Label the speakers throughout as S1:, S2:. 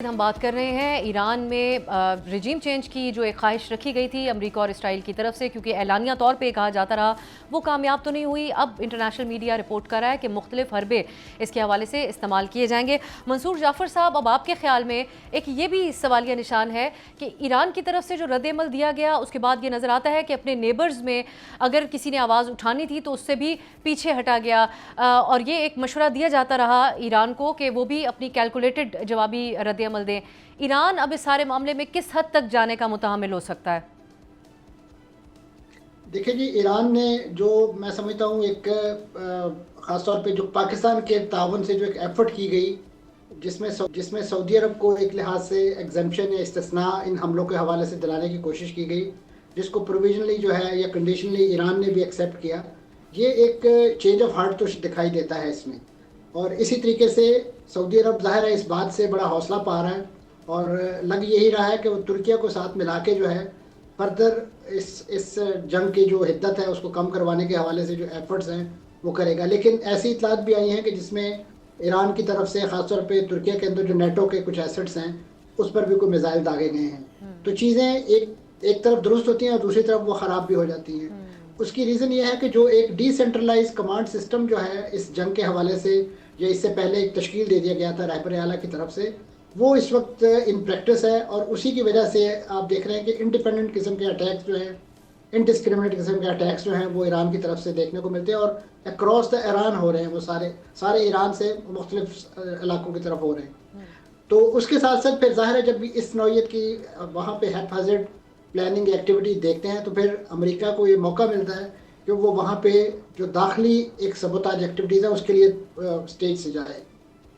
S1: हम बात कर रहे हैं ईरान में रिजीम चेंज की जो एक ख्वाहिश रखी गई थी अमेरिका और इसराइल की तरफ से, क्योंकि एलानिया तौर पे कहा जाता रहा वो कामयाब तो नहीं हुई। अब इंटरनेशनल मीडिया रिपोर्ट कर रहा है कि मुख्तलिफ हरबे इसके हवाले से इस्तेमाल किए जाएंगे। मंसूर जाफ़र साहब, अब आपके ख्याल में एक ये भी सवालिया निशान है कि ईरान की तरफ से जो रद्द-ए-अमल दिया गया उसके बाद ये नज़र आता है कि अपने नेबर्स में अगर किसी ने आवाज़ उठानी थी तो उससे भी पीछे हटा गया, और ये एक मशवरा दिया जाता रहा ईरान को कि वो भी अपनी कैलकुलेटेड जवाबी रद्द अमल दें। ईरान अब इस सारे मामले में किस हद तक जाने का मुतहम्मिल हो सकता है?
S2: देखिए जी, ईरान ने जो मैं समझता हूँ एक ख़ास तौर पे जो पाकिस्तान के ताउन से जो एक एफर्ट की गई, जिसमें सऊदी अरब को एक लिहाज से एग्जम्पशन या इस्तिस्ना इन हमलों के हवाले से दिलाने की कोशिश की गई, जिसको प्रोविजनली जो है या कंडीशनली ईरान ने भी एक्सेप्ट किया। ये एक चेंज ऑफ हार्ट तो दिखाई देता है इसमें, और इसी तरीके से सऊदी अरब ज़ाहिर है इस बात से बड़ा हौसला पा रहा है और लग यही रहा है कि वो तुर्किया को साथ मिला के जो है फर्दर इस जंग की जो हिद्दत है उसको कम करवाने के हवाले से जो एफर्ट्स हैं वो करेगा। लेकिन ऐसी इतलात भी आई हैं कि जिसमें ईरान की तरफ से ख़ासतौर पे तुर्किया के अंदर जो नेटो के कुछ एसेट्स हैं उस पर भी कोई मिसाइल दागे गए हैं। तो चीज़ें एक तरफ दुरुस्त होती हैं और दूसरी तरफ वो ख़राब भी हो जाती हैं। उसकी रीज़न ये है कि जो एक डिसेंट्रलाइज कमांड सिस्टम जो है इस जंग के हवाले से या इससे पहले एक तश्कील दे दिया गया था रहबर आला की तरफ से, वो इस वक्त इन प्रैक्टिस है और उसी की वजह से आप देख रहे हैं कि इंडिपेंडेंट किस्म के अटैक्स जो हैं, इनडिस्क्रिमिनेट किस्म के अटैक्स जो हैं वो ईरान की तरफ से देखने को मिलते हैं और अक्रॉस द ईरान हो रहे हैं। वो सारे ईरान से मुख्तलिफ इलाकों की तरफ हो रहे हैं। तो उसके साथ साथ फिर ज़ाहिर है जब भी इस नौइयत की वहाँ पे हैफाजर्ड प्लानिंग एक्टिविटी देखते हैं तो फिर अमेरिका को ये मौका मिलता है कि वो वहाँ पे जो दाखिली एक सबोताज एक्टिविटीज़ है उसके लिए स्टेज से जाए।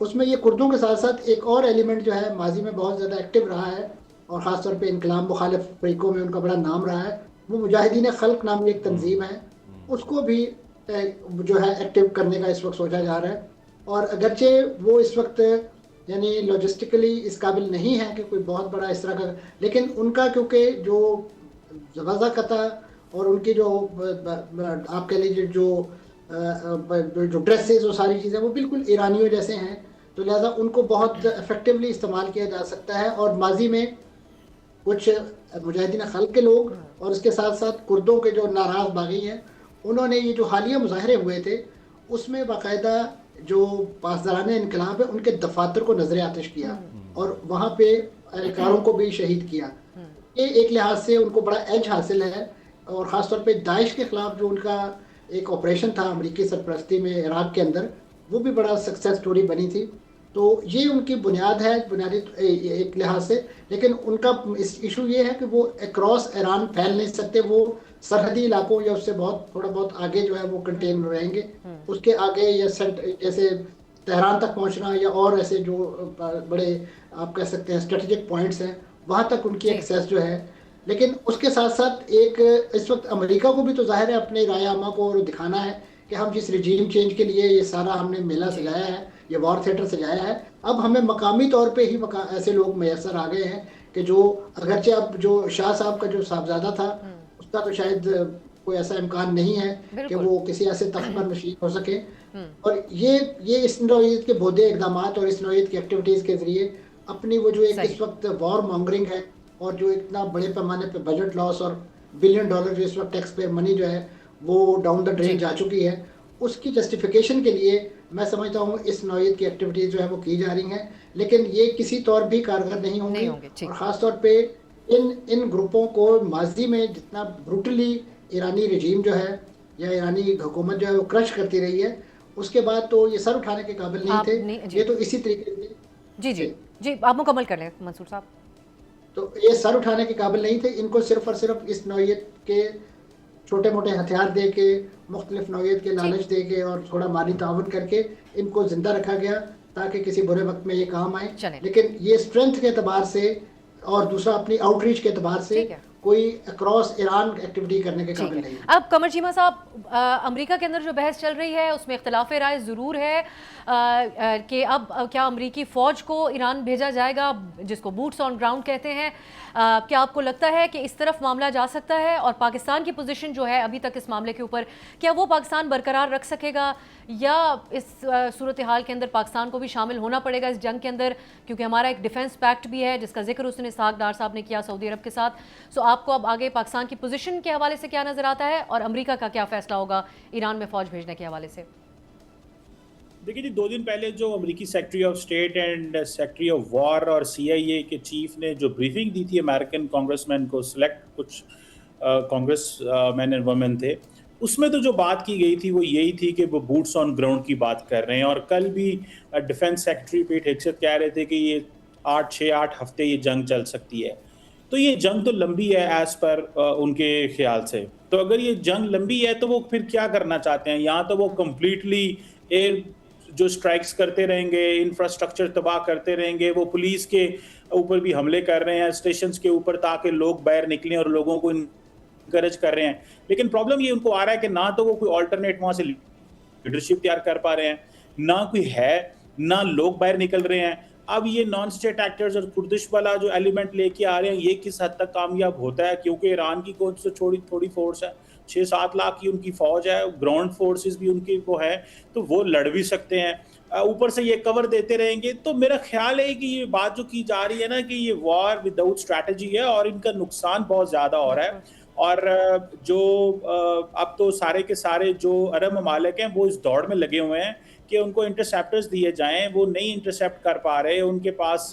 S2: उसमें ये कुर्दों के साथ साथ एक और एलिमेंट जो है माजी में बहुत ज़्यादा एक्टिव रहा है और ख़ास तौर पे इनकलाब मुखालिफ फ़रीक़ों में उनका बड़ा नाम रहा है, वो मुजाहिदीन खल्क नाम की एक तंजीम है, उसको भी जो है एक्टिव करने का इस वक्त सोचा जा रहा है। और अगरचे वो इस वक्त यानी लॉजिस्टिकली इस काबिल नहीं है कि कोई बहुत बड़ा इस तरह का, लेकिन उनका क्योंकि जो वज़ाक़ता और उनकी जो आप कह लीजिए जो ड्रेसेस और सारी चीज़ें वो बिल्कुल ईरानियों जैसे हैं, तो लिहाजा उनको बहुत इफेक्टिवली इस्तेमाल किया जा सकता है। और माजी में कुछ मुजाहिदीन खल्क के लोग और उसके साथ साथ कुर्दों के जो नाराज़ बागी हैं, उन्होंने ये जो हालिया मुजाहरे हुए थे उसमें बाकायदा जो पासदारान इनकलाब है उनके दफातर को नजर आतिश किया और वहाँ पे एहलकारों को भी शहीद किया। ये एक लिहाज से उनको बड़ा एज हासिल है और ख़ास तौर पे दाइश के ख़िलाफ़ जो उनका एक ऑपरेशन था अमेरिकी सरपरस्ती में इराक के अंदर, वो भी बड़ा सक्सेस स्टोरी बनी थी। तो ये उनकी बुनियाद है, बुनियादी एक लिहाज से। लेकिन उनका इशू ये है कि वो अक्रॉस ईरान फैल नहीं सकते, वो सरहदी इलाकों या उससे थोड़ा बहुत आगे जो है वो कंटेन रहेंगे। उसके आगे या जैसे तेहरान तक पहुंचना या और ऐसे जो बड़े आप कह सकते हैं स्ट्रेटेजिक पॉइंट्स हैं वहाँ तक उनकी एक्सेस जो है। लेकिन उसके साथ साथ एक इस वक्त अमेरिका को भी तो जाहिर है अपने राय आमा को दिखाना है कि हम जिस रिजीम चेंज के लिए ये सारा हमने मेला सजाया है, ये वॉर थिएटर सजाया है, अब हमें मकामी तौर पे ही ऐसे लोग मैसर आ गए हैं कि जो अगरचे अब जो शाह साहब का जो साहबजादा था उसका तो शायद कोई ऐसा इम्कान नहीं है कि वो किसी ऐसे तख्त पर नशीन हो सके। और ये इस नौइयत के बोधे इकदाम और इस नौइयत की एक्टिविटीज़ के ज़रिए अपनी वो जो एक इस वक्त वॉर मॉन्गरिंग है और जो इतना बड़े पैमाने पे बजट लॉस और बिलियन डॉलर जो इस वक्त टैक्स पेयर मनी जो है वो डाउन द ड्रेन जा चुकी है, उसकी जस्टिफिकेशन के लिए मैं समझता हूँ इस नौइयत की एक्टिविटीज़ जो है वो की जा रही हैं। लेकिन ये किसी तौर भी कारगर नहीं होंगी और ख़ास तौर पे इन ग्रुपों को माजी में जितना ब्रूटली ईरानी रजीम जो है या ईरानी हुकूमत जो है वो क्रश करती रही है, उसके बाद तो ये सर उठाने के काबिल नहीं थे। ये तो इसी तरीके से
S1: जी आप मुकम्मल कर लें मंसूर साहब।
S2: तो ये सर उठाने के काबिल नहीं थे, इनको सिर्फ और सिर्फ इस नौइयत के छोटे मोटे हथियार दे के, मुख्तलिफ नौइयत के लालच दे के और थोड़ा माली ताउन करके इनको जिंदा रखा गया ताकि किसी बुरे वक्त में ये काम आए। लेकिन ये स्ट्रेंथ के एतबार से और दूसरा अपनी आउटरीच के एतबार से कोई अक्रॉस ईरान एक्टिविटी करने के
S1: ठीक
S2: काबिल
S1: है।
S2: नहीं है।
S1: अब कमर चीमा साहब, अमेरिका के अंदर जो बहस चल रही है उसमें इख्तिलाफ राय ज़रूर है कि अब क्या अमेरिकी फ़ौज को ईरान भेजा जाएगा, जिसको बूट्स ऑन ग्राउंड कहते हैं। क्या आपको लगता है कि इस तरफ मामला जा सकता है, और पाकिस्तान की पोजीशन जो है अभी तक इस मामले के ऊपर, क्या वो पाकिस्तान बरकरार रख सकेगा, या इस सूरत हाल के अंदर पाकिस्तान को भी शामिल होना पड़ेगा इस जंग के अंदर, क्योंकि हमारा एक डिफेंस पैक्ट भी है जिसका जिक्र उसने इसहाक डार साहब ने किया सऊदी अरब के साथ। सो आपको अब आगे पाकिस्तान की पोजीशन के हवाले से क्या नज़र आता है, और अमेरिका का क्या फैसला होगा ईरान में फ़ौज भेजने के हवाले से?
S3: देखिए जी, 2 दिन पहले जो अमेरिकी secretary of state and secretary of war और CIA के चीफ ने जो ब्रीफिंग दी थी अमेरिकन कांग्रेसमैन को, सिलेक्ट कुछ कांग्रेस मैन एंड वुमेन थे, उसमें तो जो बात की गई थी वो यही थी कि वो बूट्स ऑन ग्राउंड की बात कर रहे हैं। और कल भी डिफेंस सेक्रेटरी पीट हेगसेथ कह रहे थे कि ये 6-8 हफ्ते ये जंग चल सकती है। तो ये जंग तो लंबी है एज पर उनके ख्याल से। तो अगर ये जंग लंबी है तो वो फिर क्या करना चाहते हैं? यहाँ तो वो कम्प्लीटली एयर जो स्ट्राइक्स करते रहेंगे, इंफ्रास्ट्रक्चर तबाह करते रहेंगे, वो पुलिस के ऊपर भी हमले कर रहे हैं, स्टेशंस के ऊपर, ताकि लोग बाहर निकलें और लोगों को इनकरेज कर रहे हैं। लेकिन प्रॉब्लम ये उनको आ रहा है कि ना तो वो कोई ऑल्टरनेट वहाँ से लीडरशिप तैयार कर पा रहे हैं, ना कोई है, ना लोग बाहर निकल रहे हैं। अब ये नॉन स्टेट एक्टर्स और कुर्दिश वाला जो एलिमेंट लेके आ रहे हैं, ये किस हद तक कामयाब होता है? क्योंकि ईरान की कौन सी थोड़ी फोर्स है, 6-7 लाख की उनकी फौज है, ग्राउंड फोर्सेस भी उनकी वो है, तो वो लड़ भी सकते हैं। ऊपर से ये कवर देते रहेंगे। तो मेरा ख्याल है कि ये बात जो की जा रही है ना, कि ये वॉर विदाउट स्ट्रैटेजी है और इनका नुकसान बहुत ज़्यादा हो रहा है। और जो अब तो सारे के सारे जो अरब ममालिक हैं वो इस दौड़ में लगे हुए हैं कि उनको इंटरसेप्टर्स दिए जाएं, वो नहीं इंटरसेप्ट कर पा रहे, उनके पास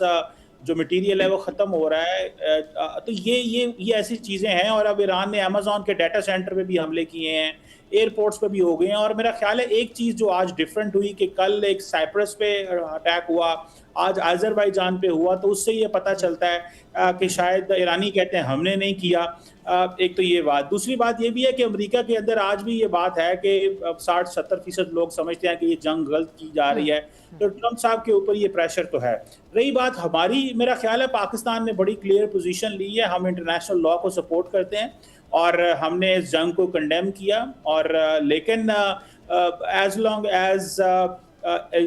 S3: जो मटेरियल है वो ख़त्म हो रहा है। तो ये ऐसी चीज़ें हैं। और अब ईरान ने अमेज़न के डाटा सेंटर पे भी हमले किए हैं, एयरपोर्ट्स पे भी हो गए हैं। और मेरा ख्याल है एक चीज़ जो आज डिफरेंट हुई कि कल एक साइप्रस पे अटैक हुआ, आज अज़रबैजान पे हुआ, तो उससे ये पता चलता है कि शायद ईरानी कहते हैं हमने नहीं किया। एक तो ये बात। दूसरी बात ये भी है कि अमेरिका के अंदर आज भी ये बात है कि 60-70% लोग समझते हैं कि ये जंग गलत की जा रही है। तो ट्रंप साहब के ऊपर ये प्रेशर तो है। रही बात हमारी, मेरा ख्याल है पाकिस्तान ने बड़ी क्लियर पोजीशन ली है। हम इंटरनेशनल लॉ को सपोर्ट करते हैं और हमने इस जंग को कंडेम किया। और लेकिन एज लॉन्ग एज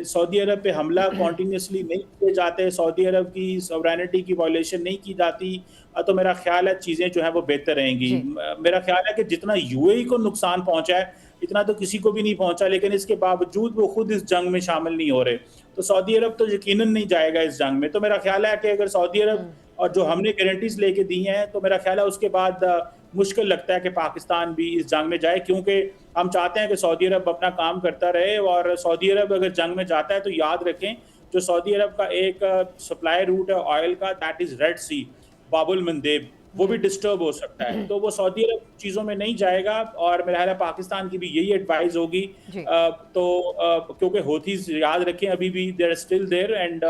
S3: सऊदी अरब पे हमला कॉन्टीन्यूसली नहीं किए जाते, सऊदी अरब की सॉवरेनिटी की वायलेशन नहीं की जाती, तो मेरा ख्याल है चीज़ें जो हैं वो बेहतर रहेंगी। मेरा ख्याल है कि जितना UAE को नुकसान पहुंचा है इतना तो किसी को भी नहीं पहुंचा, लेकिन इसके बावजूद वो खुद इस जंग में शामिल नहीं हो रहे। तो सऊदी अरब तो यकीनन नहीं जाएगा इस जंग में। तो मेरा ख्याल है कि अगर सऊदी अरब और जो हमने गारंटीज लेके दी हैं, तो मेरा ख्याल है उसके बाद मुश्किल लगता है कि पाकिस्तान भी इस जंग में जाए, क्योंकि हम चाहते हैं कि सऊदी अरब अपना काम करता रहे। और सऊदी अरब अगर जंग में जाता है तो याद रखें, जो सऊदी अरब का एक सप्लाई रूट है ऑयल का, दैट इज़ रेड सी, बाबुल मंदेब, वो भी डिस्टर्ब हो सकता है। तो वो सऊदी अरब चीज़ों में नहीं जाएगा। और मेरा ख्याल है पाकिस्तान की भी यही एडवाइस होगी। क्योंकि हौथीज़ याद रखें अभी भी they are still there, and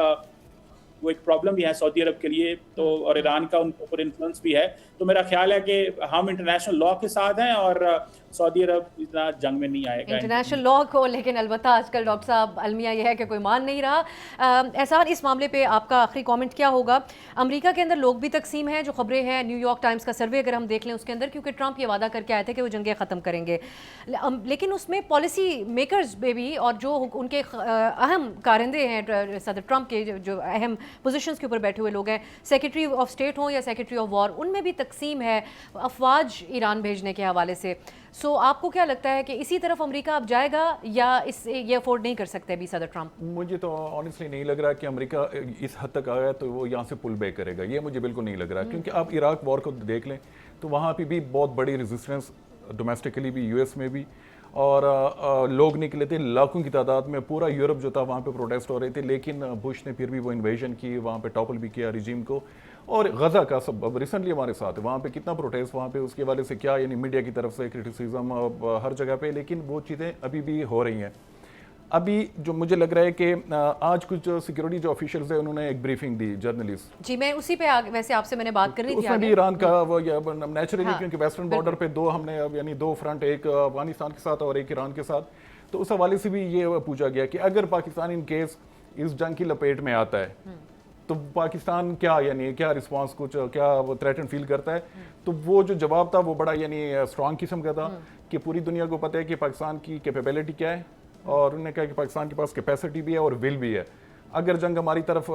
S3: वो एक प्रॉब्लम भी है सऊदी अरब के लिए। तो और ईरान का उनके ऊपर इन्फ्लुएंस भी है। तो मेरा ख्याल है कि हम इंटरनेशनल लॉ के साथ हैं और सऊदी अरब इतना जंग में नहीं आएगा
S1: इंटरनेशनल लॉ को। लेकिन अलबत्ता आजकल डॉक्टर साहब अलमिया यह है कि कोई मान नहीं रहा। एहसान, इस मामले पे आपका आखिरी कमेंट क्या होगा? अमेरिका के अंदर लोग भी तकसीम हैं, जो खबरें हैं न्यूयॉर्क टाइम्स का सर्वे अगर हम देख लें उसके अंदर, क्योंकि ट्रंप ये वादा करके आए थे कि वो जंगें ख़त्म करेंगे, लेकिन उसमें पॉलिसी मेकर्स में भी और जो उनके अहम कारिंदे हैं सदर ट्रंप के, जो अहम पोजीशंस के ऊपर बैठे हुए लोग हैं, सेक्रेटरी ऑफ स्टेट हों या सेक्रेटरी ऑफ वॉर, उनमें भी तकसीम है अफवाज ईरान भेजने के हवाले से। सो आपको क्या लगता है कि इसी तरफ अमेरिका अब जाएगा, या इससे ये अफोर्ड नहीं कर सकते अभी सदर ट्रंप?
S4: मुझे तो ऑनेस्टली नहीं लग रहा कि अमेरिका इस हद तक आया तो वो यहाँ से पुल बैक करेगा, ये मुझे बिल्कुल नहीं लग रहा। क्योंकि आप इराक वॉर को देख लें तो वहाँ पे भी बहुत बड़ी रेजिस्टेंस, डोमेस्टिकली भी, US में भी, और लोग निकले थे लाखों की तादाद में। पूरा यूरोप जो था वहाँ पे प्रोटेस्ट हो रहे थे, लेकिन बुश ने फिर भी वो इन्वेजन की, वहाँ पे टॉपल भी किया रिजीम को। और गज़ा का सब अब रिसेंटली हमारे साथ है, वहाँ पे कितना प्रोटेस्ट, वहाँ पे उसके वाले से क्या, यानी मीडिया की तरफ से क्रिटिसिज्म हर जगह पे, लेकिन वो चीज़ें अभी भी हो रही हैं। अभी जो मुझे लग रहा है कि आज कुछ सिक्योरिटी जो ऑफिशियल्स है उन्होंने एक ब्रीफिंग दी जर्नलिस्ट।
S1: जी, मैं उसी पे वैसे आपसे मैंने बात कर रही थी।
S4: उसमें भी ईरान का वो नेचुरली, क्योंकि वेस्टर्न बॉर्डर पे दो हमने यानी दो फ्रंट, एक अफगानिस्तान के साथ और एक ईरान के साथ, तो उस हवाले से भी ये पूछा गया कि अगर पाकिस्तान इन केस इस जंग की लपेट में आता है तो पाकिस्तान क्या यानी क्या रिस्पांस कुछ क्या वो थ्रेटन फील करता है। तो वो जो जवाब था वो बड़ा यानी स्ट्रांग किस्म का था कि पूरी दुनिया को पता है कि पाकिस्तान की कैपेबिलिटी क्या है, और उन्होंने कहा कि पाकिस्तान के पास कैपेसिटी भी है और विल भी है। अगर जंग हमारी तरफ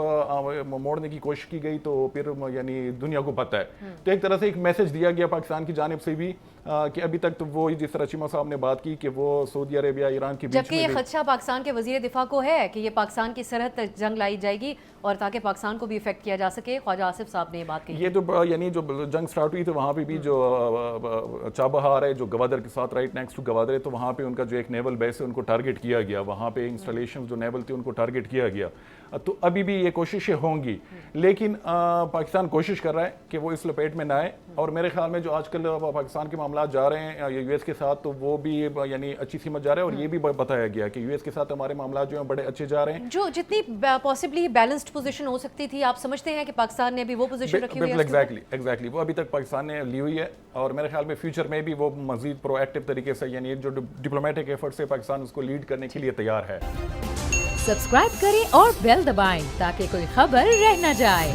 S4: मोड़ने की कोशिश की गई तो फिर यानी दुनिया को पता है। तो एक तरह से एक मैसेज दिया गया पाकिस्तान की जानिब से भी कि अभी तक तो वो जिस तरह चीमा साहब ने बात की कि वो सऊदी अरेबिया ईरान के बीच
S1: जबकि ये खदशा पाकिस्तान के वजीर दिफा को है कि ये पाकिस्तान की सरहद तक जंग लाई जाएगी और ताकि पाकिस्तान को भी इफेक्ट किया जा सके। ख्वाजा आसिफ साहब ने ये बात कही।
S4: ये तो यानी जो जंग स्टार्ट हुई तो वहाँ पे भी जो चाबहार है जो गवादर के साथ राइट नेक्स्ट टू गवादर है, तो वहाँ पे उनका जो एक नेवल बेस है उनको टारगेट किया गया, वहाँ पे इंस्टॉलेशन जो नेवल थी उनको टारगेट किया गया। तो अभी भी ये कोशिशें होंगी, लेकिन पाकिस्तान कोशिश कर रहा है कि वो इस लपेट में ना आए। और मेरे ख्याल में जो आजकल पाकिस्तान के मामला जा रहे हैं यूएस के साथ, तो वो भी यानी अच्छी सीमत जा रहे हैं। और ये भी बताया गया कि यूएस के साथ हमारे मामला जो हैं बड़े अच्छे जा रहे हैं।
S1: जो जितनी पॉसिबली बैलेंस्ड पोजीशन हो सकती थी, आप समझते हैं कि पाकिस्तान ने भी वो पोजीशन रखी हुई है?
S4: एग्जैक्टली वो अभी तक पाकिस्तान ने ली हुई है, और मेरे ख्याल में फ्यूचर में भी वो मजीद प्रोएक्टिव तरीके से यानी जो डिप्लोमेटिक एफर्ट से पाकिस्तान उसको लीड करने के लिए तैयार है।
S5: सब्सक्राइब करें और बेल दबाएं ताकि कोई खबर रह न जाए।